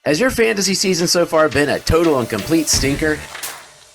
Has your fantasy season so far been a total and complete stinker?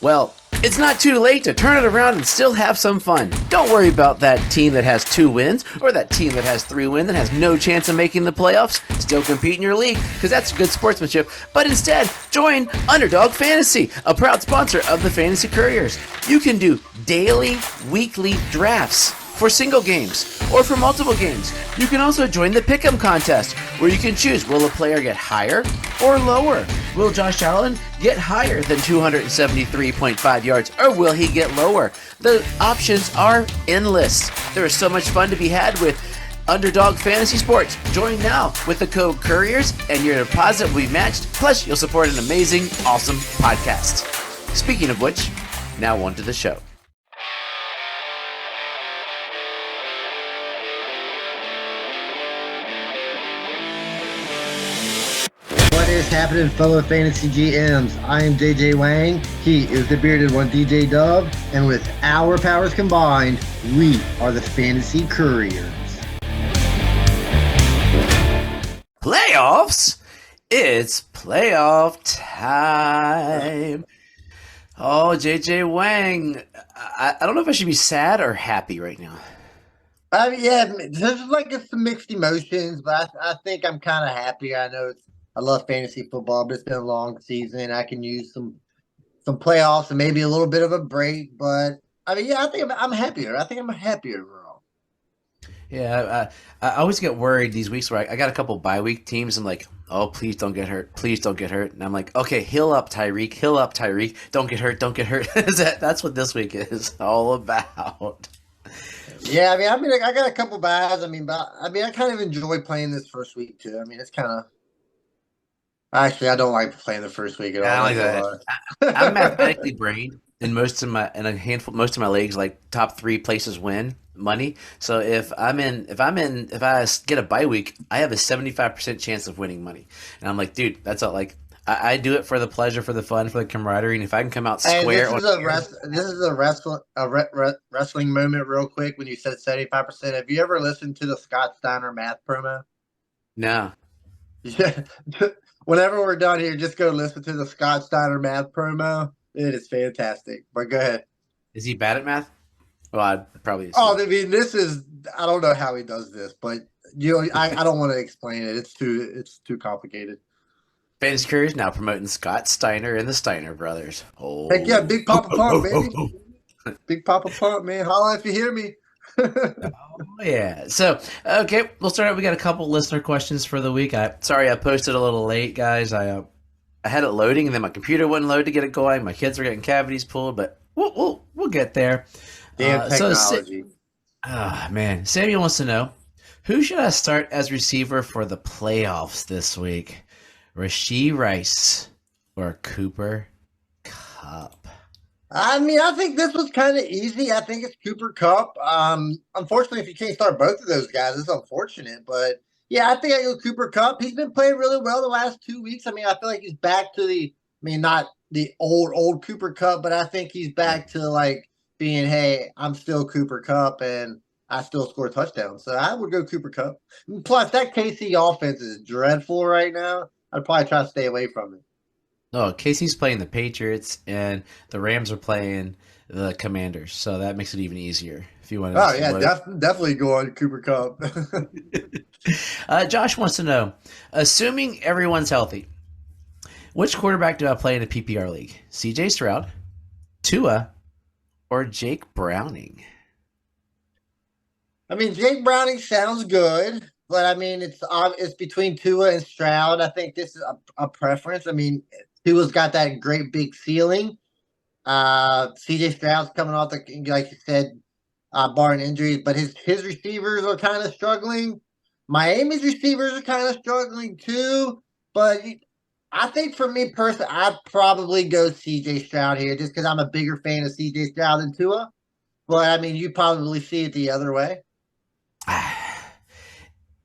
Well, it's not too late to turn it around and still have some fun. Don't worry about that team that has 2 wins or that team that has 3 wins and has no chance of making the playoffs. Still compete in your league because that's good sportsmanship. But instead, join Underdog Fantasy, a proud sponsor of the Fantasy Couriers. You can do daily, weekly drafts for single games or for multiple games. You can also join the Pick'em contest where you can choose, will a player get higher or lower? Will Josh Allen get higher than 273.5 yards or will he get lower? The options are endless. There is so much fun to be had with Underdog Fantasy Sports. Join now with the code Couriers and your deposit will be matched. Plus, you'll support an amazing, awesome podcast. Speaking of which, now on to the show. What is happening, fellow fantasy GMs? I am JJ Wang. He is the bearded one, DJ Dove. And with our powers combined, we are the Fantasy Couriers. Playoffs? It's playoff time. Oh, JJ Wang. I don't know if I should be sad or happy right now. I mean, yeah, this is like some mixed emotions, but I think I'm kind of happy. I love fantasy football, but it's been a long season. I can use some playoffs and maybe a little bit of a break, but I mean, yeah, I think I'm happier. I think I'm happier overall. Yeah, I always get worried these weeks where I got a couple bye week teams and like, oh, please don't get hurt. Please don't get hurt. And I'm like, okay, heal up, Tyreek. Heal up, Tyreek. Don't get hurt. Don't get hurt. That's what this week is all about. Yeah, I mean, I got a couple buys. I kind of enjoy playing this first week too. I mean, it's kind of. Actually, I don't like playing the first week at all. I like that. I'm mathematically brained in most of my leagues, like top 3 places win money. So if I get a bye week, I have a 75% chance of winning money. And I'm like, dude, that's all. Like, I do it for the pleasure, for the fun, for the camaraderie, and if I can come out square. This is a wrestling moment, real quick. When you said 75%, have you ever listened to the Scott Steiner math promo? No. Yeah. Whenever we're done here, just go listen to the Scott Steiner math promo. It is fantastic. But go ahead. Is he bad at math? Well, I'd probably. Oh, I mean, I don't know how he does this, but I don't want to explain it. It's too complicated. Fantasy Couriers now promoting Scott Steiner and the Steiner brothers. Oh, heck yeah, Big Papa Pump, baby. Big Papa Pump, man. Holla if you hear me. Oh, yeah. So, okay, we'll start out. We got a couple listener questions for the week. Sorry I posted a little late, guys. I had it loading, and then my computer wouldn't load to get it going. My kids were getting cavities pulled, but we'll get there. Damn technology. Man. Samuel wants to know, who should I start as receiver for the playoffs this week? Rashee Rice or Cooper Kupp? I mean, I think this was kind of easy. I think it's Cooper Kupp. Unfortunately, if you can't start both of those guys, it's unfortunate. But yeah, I think I go Cooper Kupp. He's been playing really well the last 2 weeks. I mean, I feel like he's back to not the old Cooper Kupp, but I think he's back to like being, hey, I'm still Cooper Kupp and I still score touchdowns. So I would go Cooper Kupp. Plus, that KC offense is dreadful right now. I'd probably try to stay away from it. Oh, Casey's playing the Patriots, and the Rams are playing the Commanders, so that makes it even easier. If you want to. Oh yeah, definitely go on Cooper Kupp. Josh wants to know, assuming everyone's healthy, which quarterback do I play in a PPR league? C.J. Stroud, Tua, or Jake Browning? I mean, Jake Browning sounds good, but I mean, it's between Tua and Stroud. I think this is a preference. I mean, Tua's got that great big ceiling. CJ Stroud's coming off like you said, barring injuries, but his receivers are kind of struggling. Miami's receivers are kind of struggling too. But I think for me personally, I'd probably go CJ Stroud here just because I'm a bigger fan of CJ Stroud than Tua. But I mean, you probably see it the other way.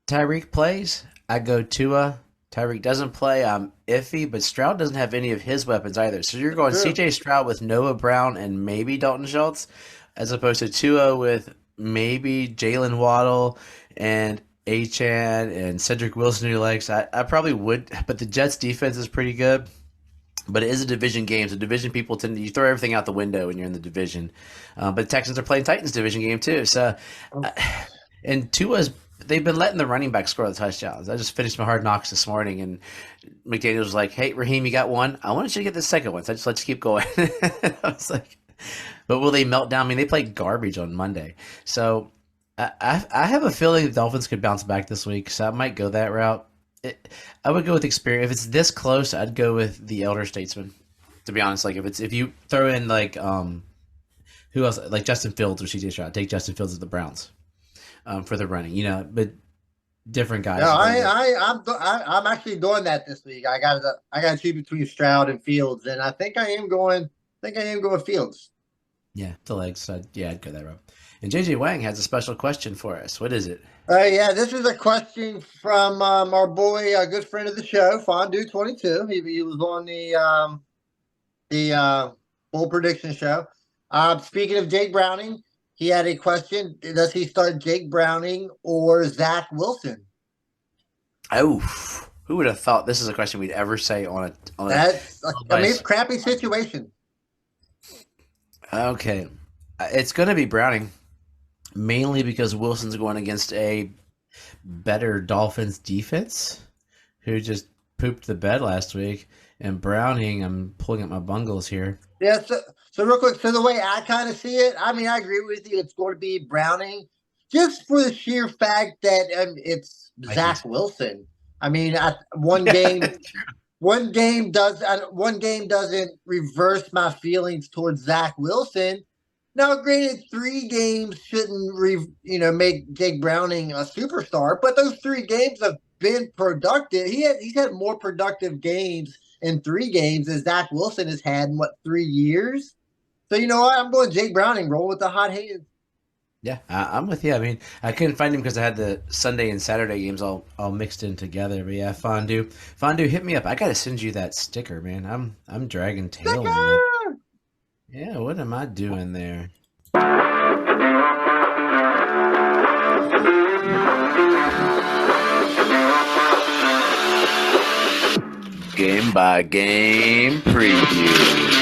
Tyreek plays, I go Tua. Tyreek doesn't play, I'm iffy, but Stroud doesn't have any of his weapons either. So you're going C.J. Stroud with Noah Brown and maybe Dalton Schultz, as opposed to Tua with maybe Jalen Waddle and Achan and Cedric Wilson who likes. I probably would, but the Jets defense is pretty good. But it is a division game, so division people tend to you throw everything out the window when you're in the division. But Texans are playing Titans division game too. So, and Tua's they've been letting the running back score the touchdowns. I just finished my Hard Knocks this morning, and McDaniels was like, "Hey, Raheem, you got one. I wanted you to get the second one. So let's keep going." I was like, "But will they melt down?" I mean, they played garbage on Monday, so I have a feeling the Dolphins could bounce back this week. So I might go that route. I would go with experience. If it's this close, I'd go with the elder statesman. To be honest, like if you throw in like who else, like Justin Fields or CJ Stroud, take Justin Fields at the Browns for the running, but different guys. No, I'm actually doing that this week. I got to choose between Stroud and Fields, and I think I am going. Fields. Yeah, the legs. So I'd go that route. And JJ Wang has a special question for us. What is it? Yeah, this is a question from our boy, a good friend of the show, Fondue22. He was on the Bull Prediction Show. Speaking of Jake Browning, he had a question: does he start Jake Browning or Zach Wilson? Oh, who would have thought this is a question we'd ever say on a? That's it's a crappy situation. Okay, it's going to be Browning. Mainly because Wilson's going against a better Dolphins defense who just pooped the bed last week. And Browning, I'm pulling up my bungles here. Yeah, so real quick, so the way I kind of see it, I mean, I agree with you. It's going to be Browning just for the sheer fact that it's Zach Wilson. I mean, one game doesn't reverse my feelings towards Zach Wilson. Now, granted, 3 games shouldn't, make Jake Browning a superstar, but those 3 games have been productive. He's had more productive games in 3 games as Zach Wilson has had in 3 years. So you know what? I'm going Jake Browning. Roll with the hot hand. Yeah, I'm with you. I mean, I couldn't find him because I had the Sunday and Saturday games all mixed in together. But yeah, Fondue, hit me up. I gotta send you that sticker, man. I'm dragging tail on it. Yeah, what am I doing there? Game by game preview.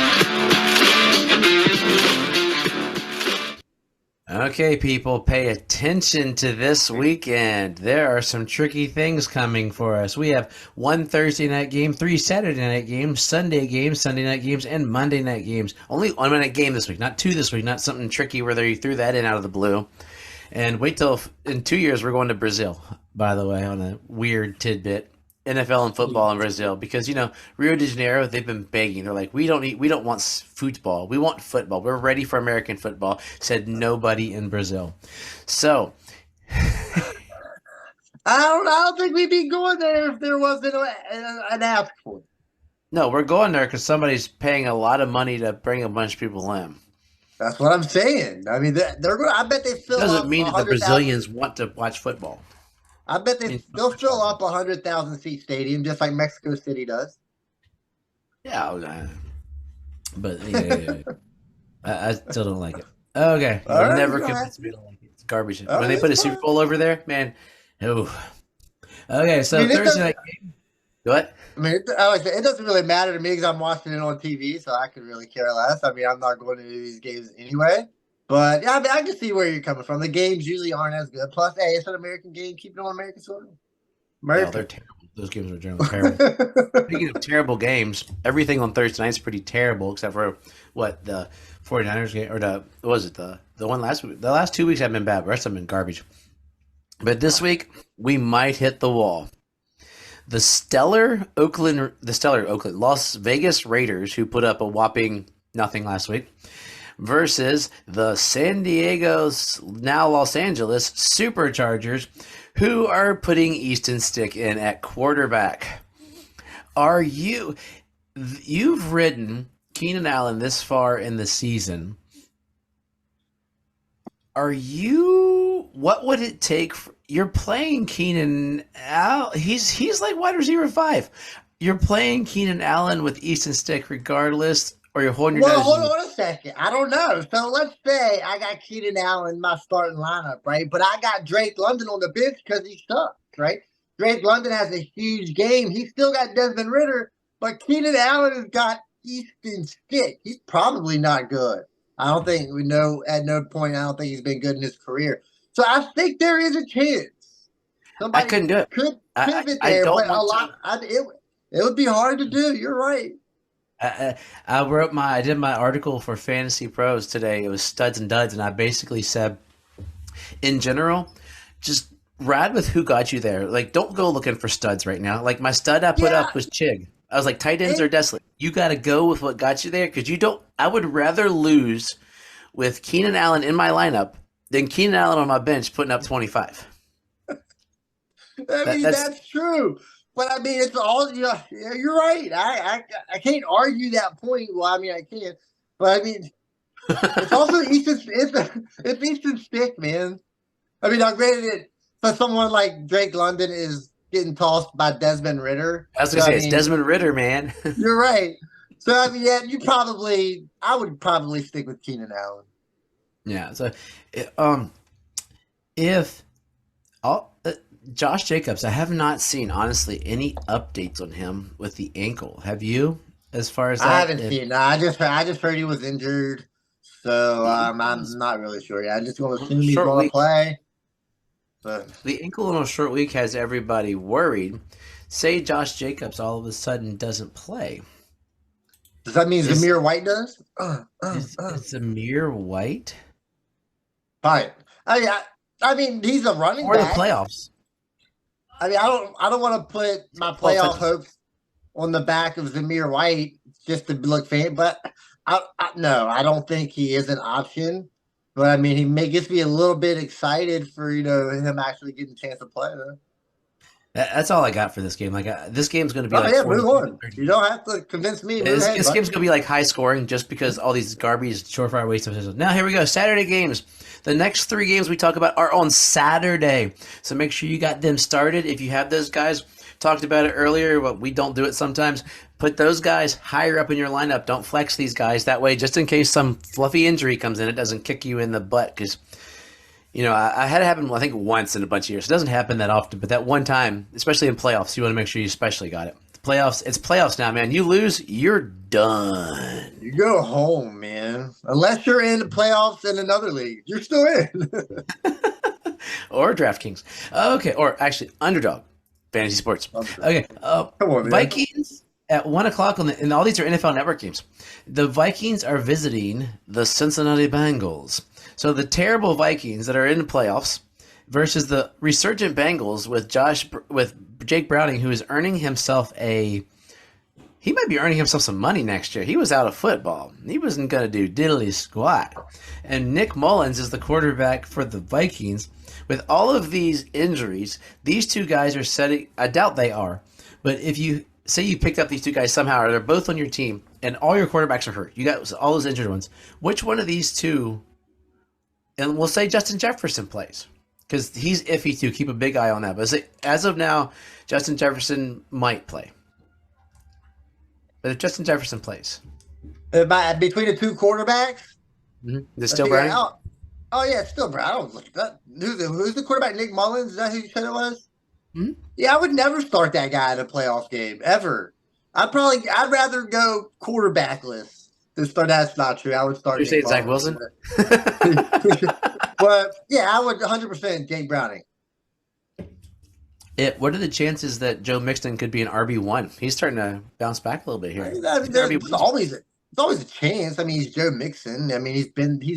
Okay, people, pay attention to this weekend. There are some tricky things coming for us. We have 1 Thursday night game, 3 Saturday night games, Sunday night games, and Monday night games. Only 1 minute game this week, not 2 this week, not something tricky where you threw that in out of the blue. And wait till in 2 years we're going to Brazil, by the way, on a weird tidbit. NFL and football in Brazil, because Rio de Janeiro, they've been begging. They're like, we don't want football, we want football. We're ready for American football. Said nobody in Brazil. So I don't think we'd be going there if there wasn't an ask for it. No, we're going there because somebody's paying a lot of money to bring a bunch of people in. That's what I'm saying. I mean, they're going. I bet they fill. Doesn't mean that the Brazilians want to watch football. I bet they'll fill up 100,000 seat stadium just like Mexico City does. Yeah, but I still don't like it. Okay, you'll never convince me to like it. It's garbage. When they put a Super Bowl over there, man. Oh. Okay, so Thursday night game. What? I mean, it doesn't really matter to me because I'm watching it on TV, so I could really care less. I mean, I'm not going to these games anyway. But yeah, I mean, I can see where you're coming from. The games usually aren't as good. Plus, hey, it's an American game. Keep it on American soil. No, they're terrible. Those games are generally terrible. Speaking of terrible games, everything on Thursday night is pretty terrible, except for the 49ers game, or the one last week. The last 2 weeks have been bad. The rest have been garbage. But this week we might hit the wall. The stellar Oakland, Las Vegas Raiders, who put up a whopping nothing last week, versus the San Diego's, now Los Angeles, Superchargers, who are putting Easton Stick in at quarterback. You've ridden Keenan Allen this far in the season. What would it take? You're playing Keenan Allen. He's like wide receiver 5. You're playing Keenan Allen with Easton Stick regardless. or you're holding your Well, nose. hold on a second. I don't know. So let's say I got Keenan Allen in my starting lineup, right? But I got Drake London on the bench because he sucks, right? Drake London has a huge game. He still got Desmond Ritter, but Keenan Allen has got Easton Stick. He's probably not good. I don't think we know at no point. I don't think he's been good in his career. So I think there is a chance I somebody couldn't do it. could I, pivot I there, don't but a want to. lot. It would be hard to do. You're right. I did my article for Fantasy Pros today. It was studs and duds, and I basically said, in general, just ride with who got you there. Like, don't go looking for studs right now. Like my stud I put Yeah. up was Chig. I was like, tight ends are desolate. You got to go with what got you there because you don't. I would rather lose with Keenan Allen in my lineup than Keenan Allen on my bench putting up 25. I mean, That's that's true. But I mean, it's all yeah, you're right. I can't argue that point. Well, I mean, I can't. But I mean, it's also it's Easton Stick, man. I mean, now granted, for someone like Drake London is getting tossed by Desmond Ritter. I was So gonna I say it's mean, Desmond Ritter, man. you're right. So I mean, yeah, I would probably stick with Keenan Allen. Yeah. So, if all Josh Jacobs, I have not seen honestly any updates on him with the ankle. Have you? As far as I that, haven't if seen. No, I just heard he was injured. So the ankle I'm is not really sure. Yeah, I'm just going to on a assume he's short going to week, play. But the ankle on a short week has everybody worried. Say Josh Jacobs all of a sudden doesn't play. does that mean Is Zamir White does? is Amir White Fine. I mean, he's a running or the back. playoffs? I mean, I don't want to put my Well, playoff hopes on the back of Zamir White just to look fan, but no, I don't think he is an option. But I mean, gets me a little bit excited for him actually getting a chance to play. Though. That's all I got for this game. Like this game's going to be Oh like yeah, move 45 to on. 30 You minutes. don't have to convince me. Move This, ahead, this bud. game's going to be like high scoring just because all these garbage surefire waste of time. Now here we go. Saturday games. The next three games we talk about are on Saturday. So make sure you got them started. If you have those guys, talked about it earlier, but we don't do it sometimes. Put those guys higher up in your lineup. Don't flex these guys. That way, just in case some fluffy injury comes in, it doesn't kick you in the butt. Because, I had it happen, I think, once in a bunch of years. It doesn't happen that often, but that one time, especially in playoffs, you want to make sure you especially got it. Playoffs, it's playoffs now, man. You lose, you're done. You go home, man. Unless you're in the playoffs in another league, you're still in. Or DraftKings. Okay, or actually, Underdog Fantasy Sports. Okay, Come on, man. Vikings at 1 o'clock and all these are NFL Network games. The Vikings are visiting the Cincinnati Bengals. So the terrible Vikings that are in the playoffs versus the resurgent Bengals with Jake Browning, who is earning himself he might be earning himself some money next year. He was out of football. He wasn't going to do diddly squat. And Nick Mullins is the quarterback for the Vikings. With all of these injuries, these two guys are setting – I doubt they are. But if you – say you picked up these two guys somehow or they're both on your team and all your quarterbacks are hurt. You got all those injured ones. Which one of these two – and we'll say Justin Jefferson plays because he's iffy too. Keep a big eye on that. But as of now, Justin Jefferson might play. But if Justin Jefferson plays, Between the two quarterbacks, is it still Browning? Oh yeah, it's still Brown. I don't look at that. Who's the quarterback? Nick Mullins? Is that who you said it was? Mm-hmm. Yeah, I would never start that guy in a playoff game ever. I'd rather go quarterbackless than start. That's not true. I would start. You're saying Zach Mullins. Wilson? But yeah, I would 100% Jake Browning. What are the chances that Joe Mixon could be an RB1? He's starting to bounce back a little bit here. It's always a chance. I mean, he's Joe Mixon. I mean, he's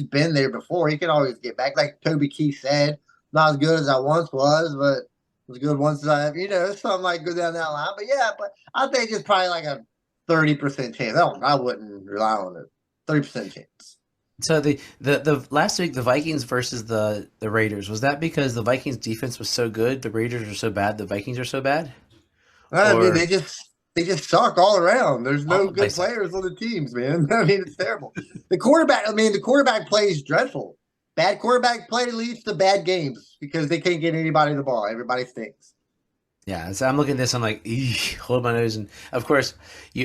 been there before. He can always get back. Like Toby Keith said, not as good as I once was, but was good once something like go down that line. But yeah, I think it's probably like a 30% chance. I wouldn't rely on it. 30% chance. So the last week the Vikings versus the Raiders, was that because the Vikings defense was so good, the Raiders are so bad, the Vikings are so bad? I mean, they just suck all around. There's no good places. players on the teams, man. I mean, it's terrible. The quarterback play is dreadful. Bad quarterback play leads to bad games because they can't get anybody the ball. Everybody stinks. Yeah, so I'm looking at this. I'm like, "Eesh," hold my nose, and of course,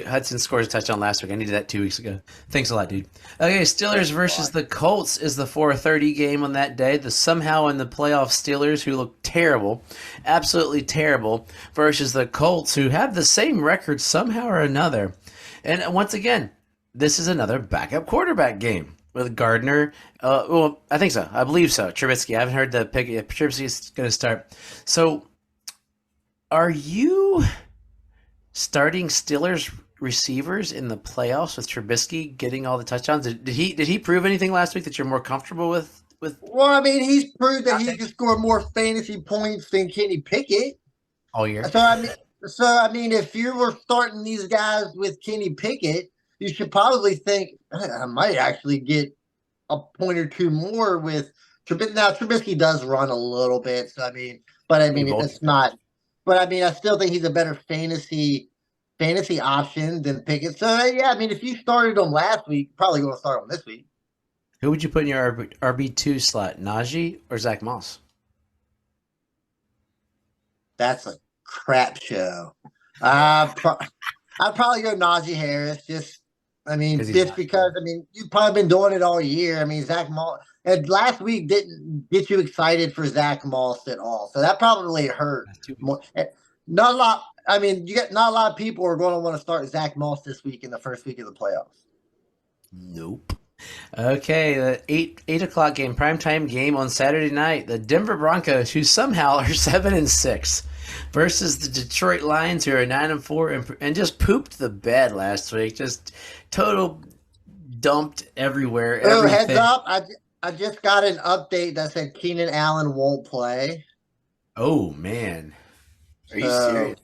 Hudson scores a touchdown last week. I needed that 2 weeks ago. Thanks a lot, dude. Okay, Steelers Thanks a versus lot. the Colts is the 4:30 game on that day. The somehow in the playoff Steelers, who look terrible, absolutely terrible, versus the Colts, who have the same record somehow or another. And once again, this is another backup quarterback game with Gardner. Well, I think so. I believe so. Trubisky. I haven't heard the pick. If Trubisky's going to start. So, are you starting Steelers receivers in the playoffs with Trubisky getting all the touchdowns? Did he prove anything last week that you're more comfortable with Well, I mean, he's proved that he can score more fantasy points than Kenny Pickett. all year? So I mean, if you were starting these guys with Kenny Pickett, you should probably think I might actually get a point or two more with Trubisky. Now Trubisky does run a little bit, so I mean, but I We mean both. it's not. But I mean, I still think he's a better fantasy option than Pickett. So yeah, I mean, if you started him last week, probably going to start him this week. Who would you put in your RB2 slot, Najee or Zach Moss? That's a crap show. I'd probably go Najee Harris. I mean, Because he's just not. because I mean you've probably been doing it all year. I mean, Zach Moss and last week didn't get you excited for Zach Moss at all, so that probably hurt That's 2 weeks. more. Not a lot. I mean, you get not a lot of people are going to want to start Zach Moss this week in the first week of the playoffs. Nope. Okay, the eight o'clock game, primetime game on Saturday night. The Denver Broncos, who somehow are 7-6, versus the Detroit Lions, who are 9-4, and just pooped the bed last week. Just total dumped everywhere, Oh, heads everything. up! I just got an update that said Keenan Allen won't play. Oh man, are you So serious,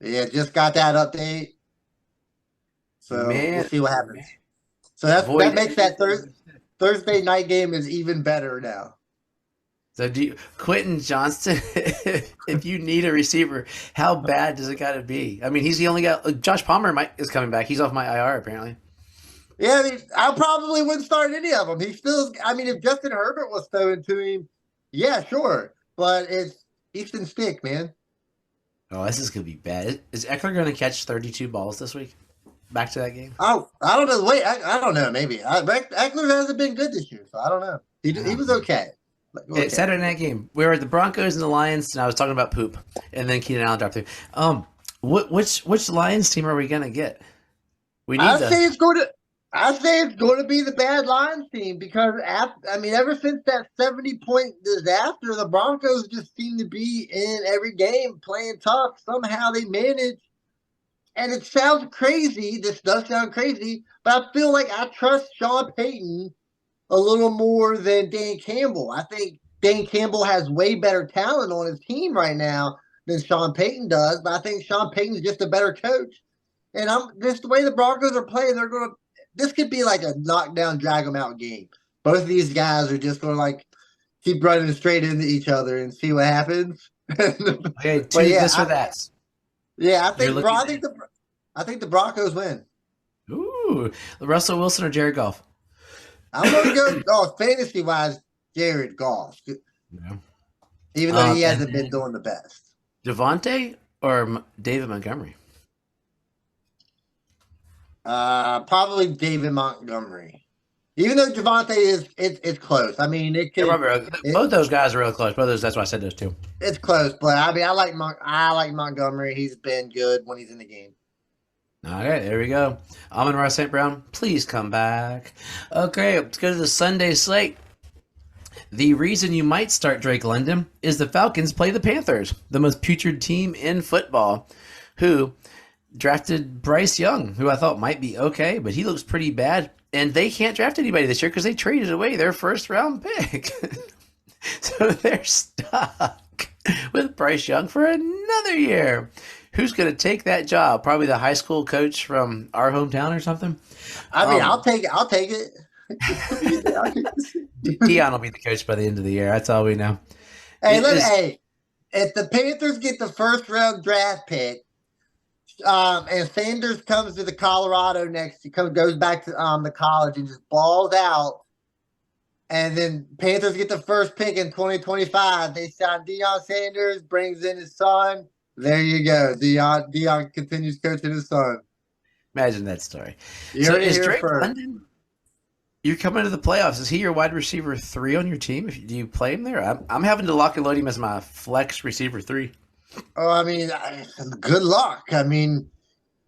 yeah, just got that update. So we'll man? see what happens. So that Void. makes that Thursday night game is even better now. So Quentin Johnston, if you need a receiver, how bad does it got to be? I mean, he's the only guy. Josh Palmer is coming back. He's off my IR apparently. Yeah, I mean, I probably wouldn't start any of them. He still, I mean, if Justin Herbert was throwing to him, yeah, sure. But it's Easton Stick, man. Oh, this is gonna be bad. Is Eckler going to catch 32 balls this week? Back to that game. Oh, I don't know. Wait, I don't know. Maybe Eckler hasn't been good this year, so I don't know. He was okay. Like, It's okay. Saturday night game. We were at the Broncos and the Lions, and I was talking about poop, and then Keenan Allen dropped through. Which Lions team are we gonna get? We need I the. say it's going to. I say it's going to be the bad Lions team because I mean, ever since that 70-point disaster, the Broncos just seem to be in every game playing tough. Somehow they manage, and it sounds crazy. This does sound crazy, but I feel like I trust Sean Payton a little more than Dan Campbell. I think Dan Campbell has way better talent on his team right now than Sean Payton does, but I think Sean Payton's just a better coach. And I'm just the way the Broncos are playing, they're going to. This could be like a knockdown, drag them out game. Both of these guys are just going to like keep running straight into each other and see what happens. Okay, But two this or that. yeah, You're looking at. I think the Broncos win. Ooh, Russell Wilson or Jared Goff? I'm going to go fantasy wise, Jared Goff, Yeah. even though he And hasn't been then doing the best. Devontae or David Montgomery? Probably David Montgomery. Even though Javante it's close. I mean, Yeah, remember, both those guys are real close. Both those. That's why I said those two. it's close. But I mean, I like Montgomery. He's been good when he's in the game. Okay, there we go. Amon-Ra St. Brown, please come back. Okay, let's go to the Sunday slate. The reason you might start Drake London is the Falcons play the Panthers, the most putrid team in football, who drafted Bryce Young, who I thought might be okay, but he looks pretty bad. And they can't draft anybody this year because they traded away their first round pick. So they're stuck with Bryce Young for another year. Who's going to take that job? Probably the high school coach from our hometown or something. I mean, I'll take it. I'll take it. Dion will be the coach by the end of the year. That's all we know. Hey, if the Panthers get the first round draft pick, and Sanders comes to the Colorado goes back to the college and just balls out, and then Panthers get the first pick in 2025. They sign Deion Sanders, brings in his son. There you go. Dion continues coaching his son. Imagine that story. You So heard it is here Drake first. London? You come into the playoffs. Is he your wide receiver 3 on your team? Do you play him there? I'm having to lock and load him as my flex receiver 3. Oh, I mean, good luck. I mean,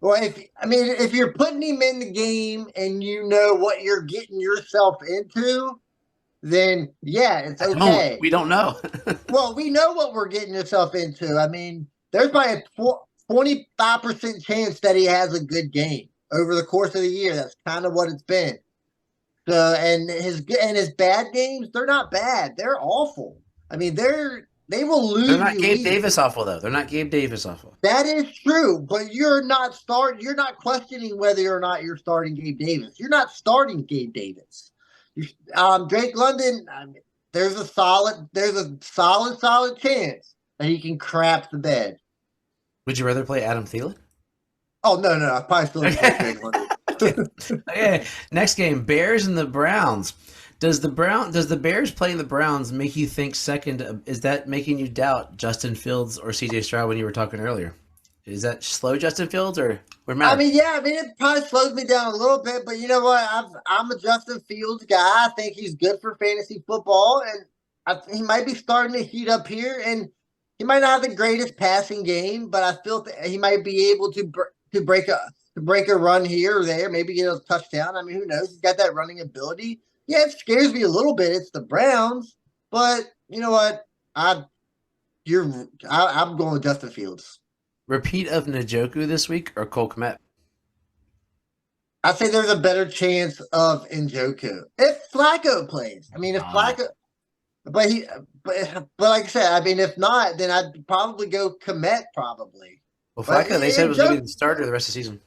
well, if you're putting him in the game and you know what you're getting yourself into, then yeah, it's At the moment, okay. we don't know. Well, we know what we're getting yourself into. I mean, there's probably a 25% chance that he has a good game over the course of the year. That's kind of what it's been. So, and his bad games, they're not bad. They're awful. I mean, they will They're lose not you Gabe weeks. Davis awful though. They're not Gabe Davis awful. That is true, but you're not questioning whether or not you're starting Gabe Davis. You're not starting Gabe Davis. You, Drake London, there's a solid chance that he can crap the bed. Would you rather play Adam Thielen? Oh no, I probably still start Okay. Drake London. Okay. Okay. Next game, Bears and the Browns. Does the Bears playing the Browns make you think second? Is that making you doubt Justin Fields or CJ Stroud when you were talking earlier? Is that slow Justin Fields or what I matter? mean, yeah, I mean it probably slows me down a little bit, but you know what? I'm a Justin Fields guy. I think he's good for fantasy football, and he might be starting to heat up here. And he might not have the greatest passing game, but I feel he might be able to break a run here or there, maybe get a touchdown. I mean, who knows? He's got that running ability. Yeah, it scares me a little bit. It's the Browns, but you know what? I'm going with Justin Fields. Repeat of Njoku this week or Cole Kmet? I say there's a better chance of Njoku if Flacco plays. I mean, if Ah, Flacco, but he, but like I said, I mean, if not, then I'd probably go Komet probably. well, But Flacco they said was going to be Njoku, the starter the rest of the season.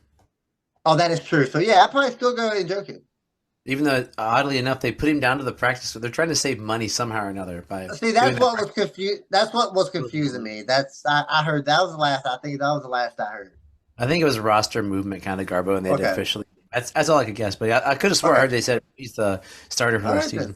oh, that is true. So yeah, I'd probably still go Njoku. Even though oddly enough they put him down to the practice, so they're trying to save money somehow or another by See, doing that's that what was practice. confused. That's what was confusing me. I heard that was the last. I think that was the last I heard. I think it was roster movement kind of garbo, and they had to Okay. officially. That's all I could guess, but I could have swore I Okay. heard they said he's the starter for the All rest of right the then. season.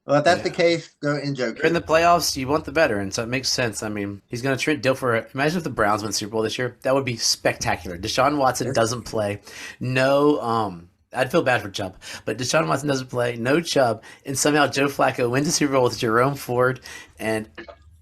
Well, if that's the Yeah, case, go you're in Njoku. the playoffs. You want the veteran, so it makes sense. I mean, he's going to Trent Dilfer. Imagine if the Browns win the Super Bowl this year. That would be spectacular. Deshaun Watson doesn't play. No, I'd feel bad for Chubb, but Deshaun Watson doesn't play. No Chubb, and somehow Joe Flacco wins the Super Bowl with Jerome Ford and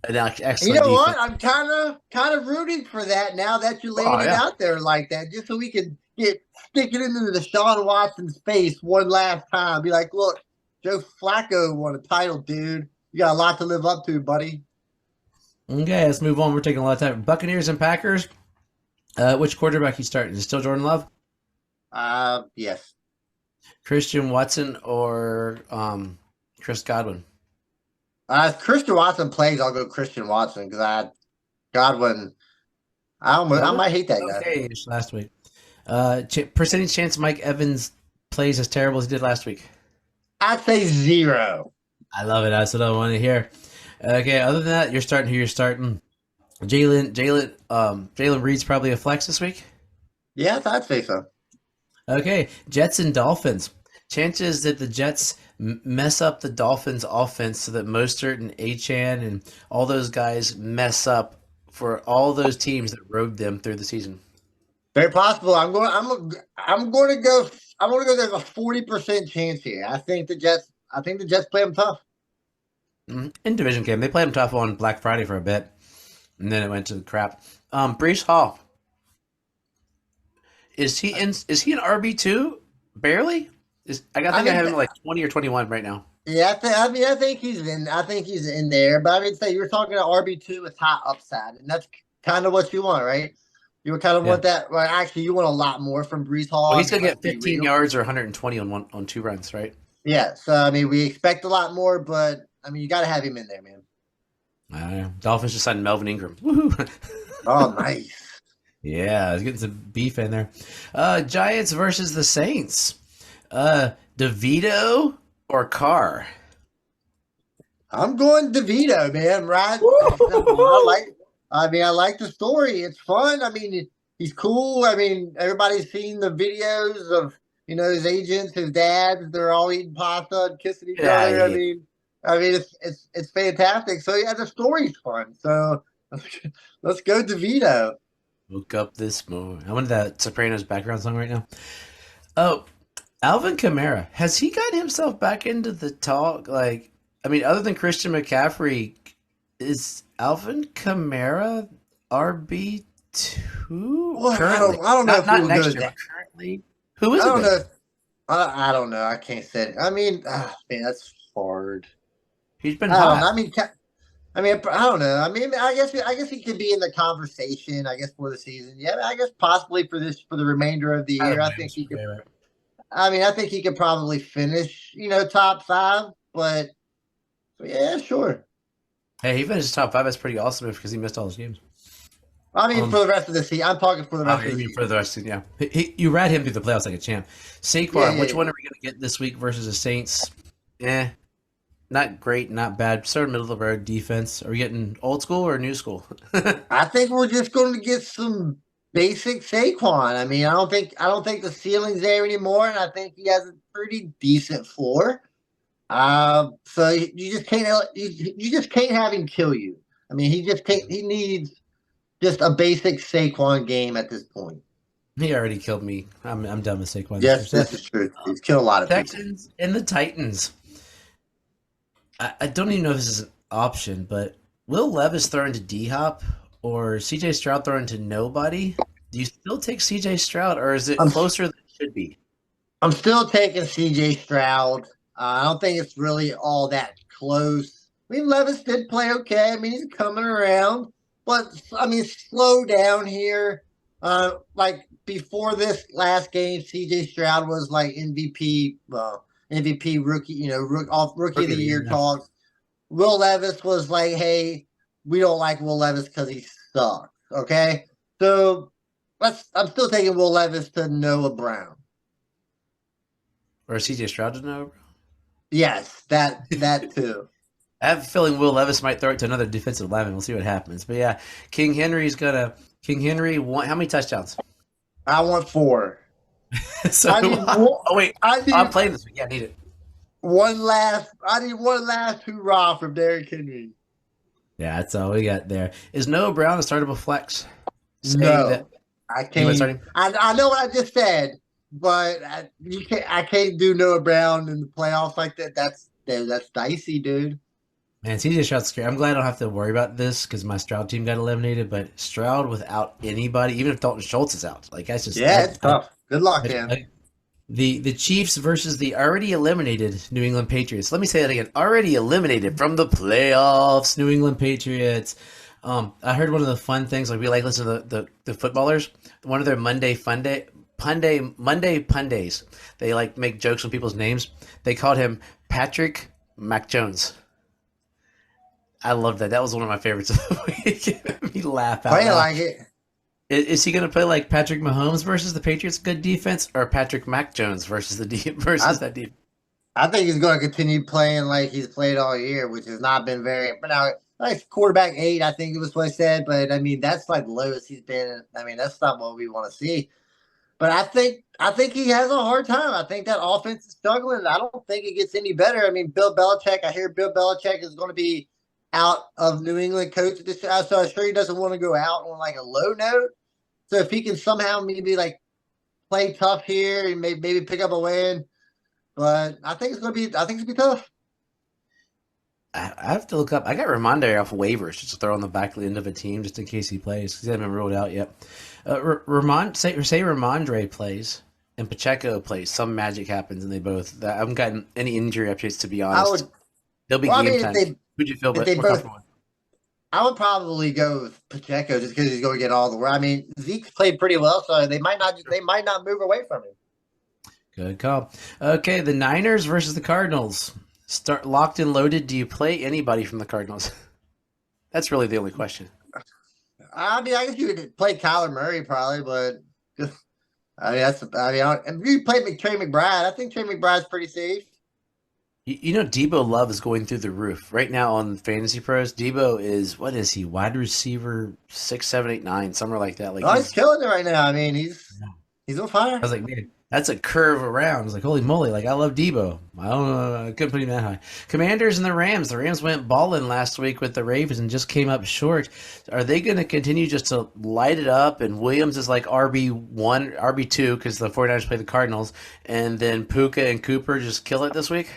an You excellent know what? defense. I'm kind of rooting for that now that you're laying Oh it yeah. out there like that, just so we can stick it into the Deshaun Watson's face one last time. Be like, look, Joe Flacco won a title, dude. You got a lot to live up to, buddy. Okay, let's move on. We're taking a lot of time. Buccaneers and Packers. Which quarterback you starting? Is it still Jordan Love, Yes. Christian Watson, or Chris Godwin? If Christian Watson plays, I'll go Christian Watson because Godwin. I Godwin might hate that guy. okay last week. Percentage chance Mike Evans plays as terrible as he did last week. I'd say 0. I love it. That's what I want to hear. Okay, other than that, you're starting who you're starting. Jalen Reed's probably a flex this week. Yes, I'd say so. Okay, Jets and Dolphins. Chances that the Jets mess up the Dolphins' offense so that Mostert and Achan and all those guys mess up for all those teams that rode them through the season. Very possible. I'm going to go. I'm going to go. There's a 40% chance here. I think the Jets. I think the Jets play them tough. In division game, they played them tough on Black Friday for a bit, and then it went to the crap. Brees Hall, is he in? Is he an RB2? Barely. I I think I mean, have him at like 20 or 21 right now. yeah. I think he's in. I think he's in there. But I mean, say you're talking about RB2 with high upside, and that's kind of what you want, right? You would kind of Yeah. want that. Well, actually, you want a lot more from Brees Hall. Well, I he's mean, gonna let's get be 15 real. yards or 120 on 2 runs, right? Yeah. So I mean, we expect a lot more, but I mean, you got to have him in there, man. I don't know. Dolphins just signed Melvin Ingram. Woohoo! Oh, nice. Yeah, I was getting some beef in there. Giants versus the Saints. DeVito or Carr? I'm going DeVito, man. Right? I like the story. It's fun. I mean, he's cool. I mean, everybody's seen the videos of his agents, his dads. They're all eating pasta and kissing each Get out of other. I here. mean, it's fantastic. So yeah, the story's fun. So Let's go, DeVito. Woke up this morning. I want that Sopranos background song right now. Oh, Alvin Kamara, has he got himself back into the talk? Like, I mean, other than Christian McCaffrey, is Alvin Kamara RB2 Well, currently? I don't know if Not we'll go next year, that. but currently. Who I is it don't then? know. I don't know. I can't say it. I mean, man, that's hard. He's been I don't know. hot. I don't know. I mean, I guess he could be in the conversation. I guess for the season. Yeah, I guess possibly for the remainder of the Tyler year. I think Williams. he could. Right, right. I mean, I think he could probably finish, top five. But yeah, sure. Hey, he finished top five. That's pretty awesome because he missed all his games. I mean, for Um, the rest of the season, I'm talking for the oh, rest of you the mean for season. the rest of yeah. You rat him through the playoffs like a champ. Yeah, Saquon, yeah, which yeah. one are we going to get this week versus the Saints? Eh, not great, not bad. Sort of middle of the road defense. Are we getting old school or new school? I think we're just going to get some basic Saquon. I mean, I don't think the ceiling's there anymore, and I think he has a pretty decent floor. So you just can't you just can't have him kill you. I mean, he just can't. He needs just a basic Saquon game at this point. He already killed me. I'm done with Saquon this year. Yes, So this is true. He's killed a lot of people. Texans and the Titans. I don't even know if this is an option, but Will Levis throw into D Hop or CJ Stroud throw into nobody? Do you still take CJ Stroud or is it I'm closer than it should be? I'm still taking C.J. Stroud. I don't think it's really all that close. I mean, Levis did play okay. I mean, he's coming around, but I mean, slow down here. Like before this last game, C.J. Stroud was like MVP, MVP rookie, rookie of Rookie the of the year, year yeah. talks. Will Levis was like, hey, we don't like Will Levis because he sucks. Okay, so I'm still taking Will Levis to Noah Brown. Or CJ Stroud to know. Yes, that too. I have a feeling Will Levis might throw it to another defensive lineman. We'll see what happens. But yeah, King Henry won how many touchdowns? I want four. So I need one. oh wait, I I'm need playing this week. Yeah, I need it. one last. I need one last hoorah from Derrick Henry. Yeah, that's all we got there. Is Noah Brown a startable flex? Saying that No, I you want to start can't. him? I know what I just said, but you can't. I can't do Noah Brown in the playoffs like that. That's dicey, dude. Man, CJ Stroud's scary. I'm glad I don't have to worry about this because my Stroud team got eliminated. But Stroud without anybody, even if Dalton Schultz is out, like that's just Yeah, it's tough. Good luck, man. the Chiefs versus the already eliminated New England Patriots. Let me say that again. Already eliminated from the playoffs, New England Patriots. I heard one of the fun things, like we like listen to the footballers. One of their Monday Pundays. They like make jokes on people's names. They called him Patrick Mac Jones. I love that. That was one of my favorites of the week. It made me laugh out Playing loud. like it. Is he going to play like Patrick Mahomes versus the Patriots good defense, or Patrick Mac Jones versus I versus that defense? I think he's going to continue playing like he's played all year, which has not been very. But now, like quarterback 8, I think it was what I said. But I mean, that's like the lowest he's been. I mean, that's not what we want to see. But I think he has a hard time. I think that offense is struggling. I don't think it gets any better. I mean, Bill Belichick. I hear Bill Belichick is going to be out of New England coach this year, so I'm sure he doesn't want to go out on like a low note. So if he can somehow maybe like play tough here and maybe pick up a win, but I think it's gonna be tough. I have to look up. I got Ramondre off waivers just to throw on the back end of a team just in case he plays because he hasn't been ruled out yet. Say Ramondre plays and Pacheco plays. Some magic happens and they both. I haven't gotten any injury updates to be I honest. would. They'll be Well, I game mean, time. Who'd you feel if they more both, comfortable with? I would probably go with Pacheco just because he's going to get all the work. I mean, Zeke's played pretty well, so they might not move away from him. Good call. Okay, the Niners versus the Cardinals. Start locked and loaded. Do you play anybody from the Cardinals? That's really the only question. I mean, I guess you could play Kyler Murray probably, but I mean if you play Trey McBride, I think Trey McBride's pretty safe. You know, Debo Love is going through the roof right now on Fantasy Pros. Debo is what is he? Wide receiver 6, 7, 8, 9, somewhere like that. Like Oh, he's killing it right now. I mean, He's on I fire. was like, man, that's a curve around. I was like, holy moly! Like I love Debo. I don't know. I couldn't put him that high. Commanders and the Rams. The Rams went balling last week with the Ravens and just came up short. Are they going to continue just to light it up? And Williams is like RB1, RB2 because the 49ers play the Cardinals, and then Puka and Cooper just kill it this week.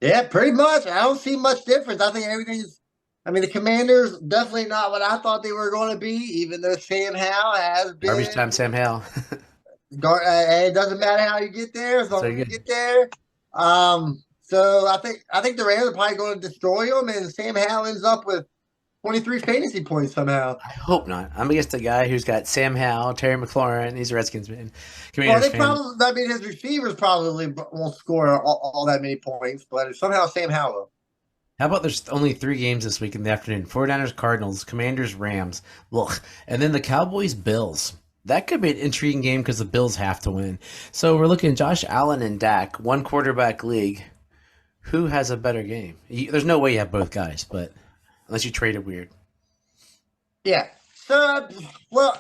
Yeah, pretty much. I don't see much difference. I think everything's. I mean, the Commanders definitely not what I thought they were going to be, even though Sam Howell has Garbage been. time, Sam Howell. It doesn't matter how you get there, as long So as you good. get there. So I think the Rams are probably going to destroy them, and Sam Howell ends up with 23 fantasy points somehow. I hope not. I'm against the guy who's got Sam Howell, Terry McLaurin. He's a Redskins fan, Well, Commanders they fan. probably. I mean, his receivers probably won't score all that many points, but somehow Sam Howell. How about there's only 3 games this week in the afternoon? 49ers, Cardinals, Commanders, Rams. Look, and then the Cowboys, Bills. That could be an intriguing game because the Bills have to win. So we're looking at Josh Allen and Dak, one quarterback league. Who has a better game? There's no way you have both guys, but unless you trade it weird. Yeah. So, well,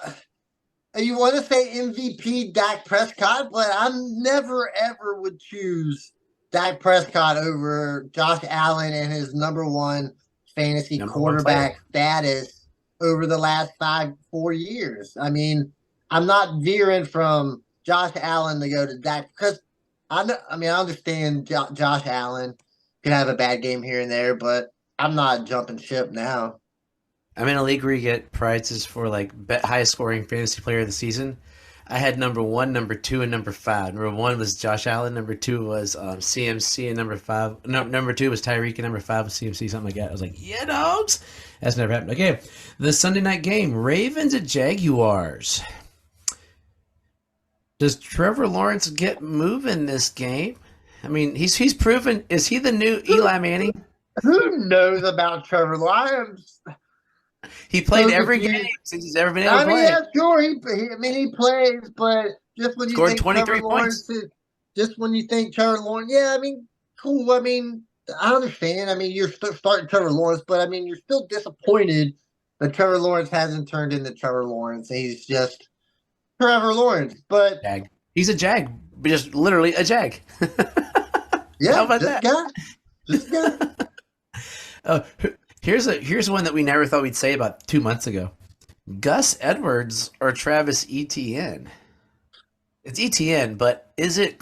you want to say MVP Dak Prescott, but I never ever would choose Dak Prescott over Josh Allen and his number one fantasy Number one player. quarterback status over the last 4 years. I mean, I'm not veering from Josh Allen to go to Dak because I understand Josh Allen can have a bad game here and there, but I'm not jumping ship now. I'm in a league where you get prizes for like highest scoring fantasy player of the season. I had number one, number two, and number five. Number one was Josh Allen. Number two was CMC, and number five. No, number two was Tyreek, and number five was CMC, something like that. I was like, yeah, dogs. That's never happened. Okay, the Sunday night game: Ravens at Jaguars. Does Trevor Lawrence get moving this game? I mean, he's proven. Is he the new Eli Manning? Who knows about Trevor Lawrence? He played So every game confused. since he's ever been able to I mean, play. yeah, sure. He plays, but just when you Scored think Trevor 23 Lawrence, points. just when you think Trevor Lawrence, yeah, I mean, cool. I mean, I understand. I mean, you're starting Trevor Lawrence, but I mean, you're still disappointed that Trevor Lawrence hasn't turned into Trevor Lawrence. He's just Trevor Lawrence. But Jag. He's a Jag, just literally a Jag. How yeah, about that? just got. Oh, here's one that we never thought we'd say about 2 months ago. Gus Edwards or Travis Etienne? It's Etienne, but is it?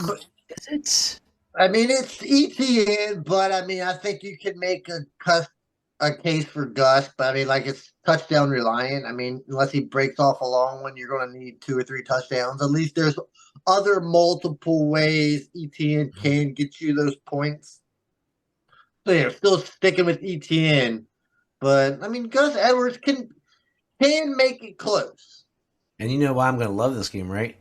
Is it? I mean, it's ETN, but I mean, I think you can make a case for Gus, but I mean, like it's touchdown reliant. I mean, unless he breaks off a long one, you're going to need 2 or 3 touchdowns. At least there's other multiple ways ETN can get you those points. So yeah, still sticking with ETN, but I mean, Gus Edwards can make it close. And you know why I'm going to love this game, right?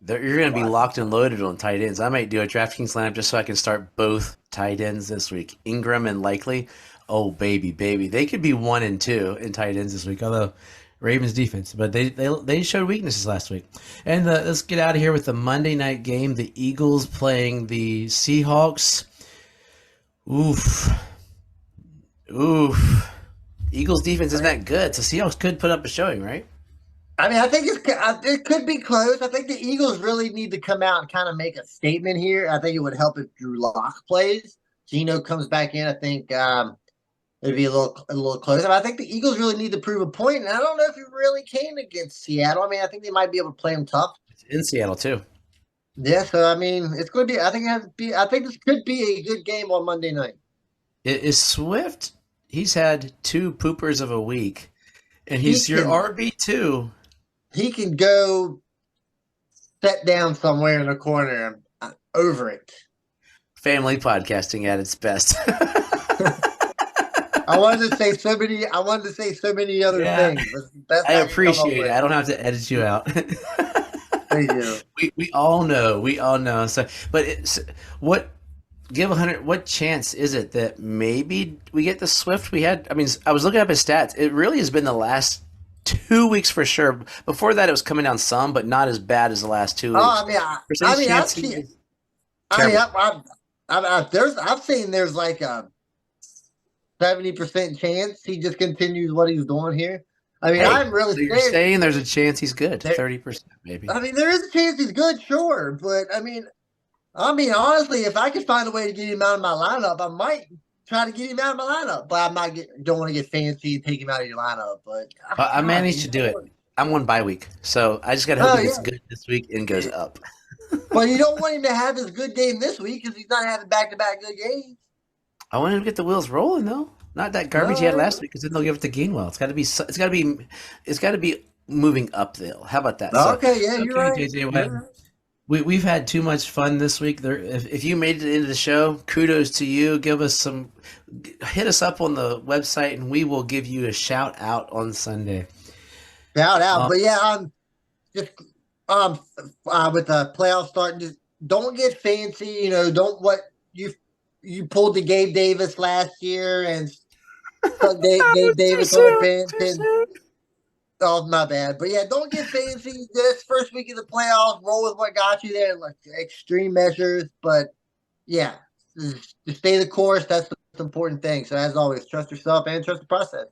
You're going to be Why? locked and loaded on tight ends. I might do a DraftKings lineup just so I can start both tight ends this week. Ingram and Likely. Oh, baby, baby. They could be 1 and 2 in tight ends this week, although Ravens defense. But they showed weaknesses last week. And let's get out of here with the Monday night game. The Eagles playing the Seahawks. Oof. Oof. Eagles defense isn't that good, so Seahawks could put up a showing, right? I mean, I think it could be close. I think the Eagles really need to come out and kind of make a statement here. I think it would help if Drew Lock plays. Gino comes back in. I think it'd be a little closer. But I think the Eagles really need to prove a point, and I don't know if you really can against Seattle. I mean, I think they might be able to play them tough. It's in Seattle too. Yeah, so I mean, it's going to be. I think it has to be. I think this could be a good game on Monday night. Is Swift? He's had 2 poopers of a week, and He he's your can RB2. he can go sit down somewhere in a corner. I'm over it. Family podcasting at its best. I wanted to say so many. I wanted to say so many other Yeah, things. But that's I I can come up appreciate it. with. I don't have to edit you out. Thank you. We all know. We all know. So, but what? Give 100. What chance is it that maybe we get the Swift we had? I mean, I was looking up his stats. It really has been the last 2 weeks for sure. Before that, it was coming down some, but not as bad as the last 2 weeks. Oh, I mean, I Percentage mean, I've chance he seen. is I mean, terrible. I've seen there's like a 70% chance he just continues what he's doing here. I mean, Hey, I'm really so you're scared. saying there's a chance he's good, There, 30% maybe. I mean, there is a chance he's good, sure, but I mean, honestly, if I could find a way to get him out of my lineup, I might try to get him out of my lineup. But I'm not don't want to get fancy and take him out of your lineup. But I God, managed to do it. I'm on bye week, so I just gotta hope oh he gets yeah, good this week and goes up. but you don't want him to have his good game this week because he's not having back-to-back good games. I want him to get the wheels rolling though. Not that garbage he had No, last week, because then they'll give it to Gainwell. It's got to be moving uphill. How about that? So, okay, yeah, you're okay, right. JJ You're Wang, right. we've had too much fun this week. If you made it into the show, kudos to you. Hit us up on the website, and we will give you a shout out on Sunday. Shout out, Um, but yeah, just um with the playoffs starting, just don't get fancy. You know, don't what you pulled the Gabe Davis last year and stuck Gabe too Davis on the soon. bench Too and soon. oh my bad. But yeah, don't get fancy. This first week of the playoffs, roll with what got you there, like extreme measures. But yeah, just stay the course. That's the important thing. So as always, trust yourself and trust the process.